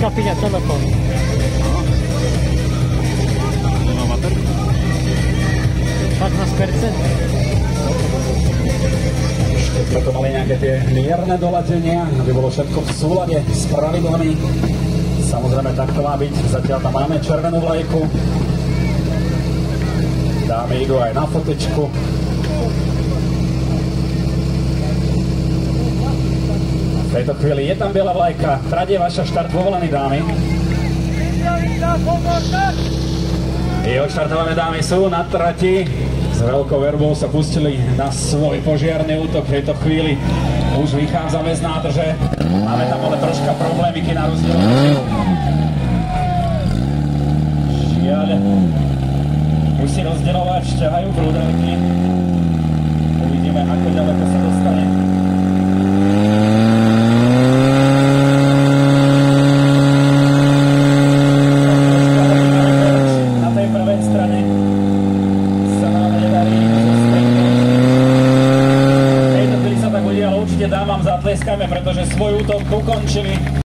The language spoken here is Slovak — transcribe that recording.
Kapiňa telefon. Nemá baterku? 15%. Preto mali nejaké tie mierne doladenia, aby bolo všetko v súlade s pravidlami. Samozrejme, tak to má byť. Zatiaľ tam máme červenú vlajku. Dámy idú aj na fotečku. V tejto chvíli je tam biela vlajka. Trať je vaša, štart povolený, dámy. I odštartované dámy sú na trati. S veľkou verbou sa pustili na svoj požiarny útok. V tejto chvíli už vychádzame z nádrže. Máme tam ale troška problémiky na rozdiel. Žiaľ, musí rozdielovať, šťahajú prúdelky. Uvidíme, ako ďaleko sa dostane. Určite dávam zatleskajme, pretože svoj útok ukončili.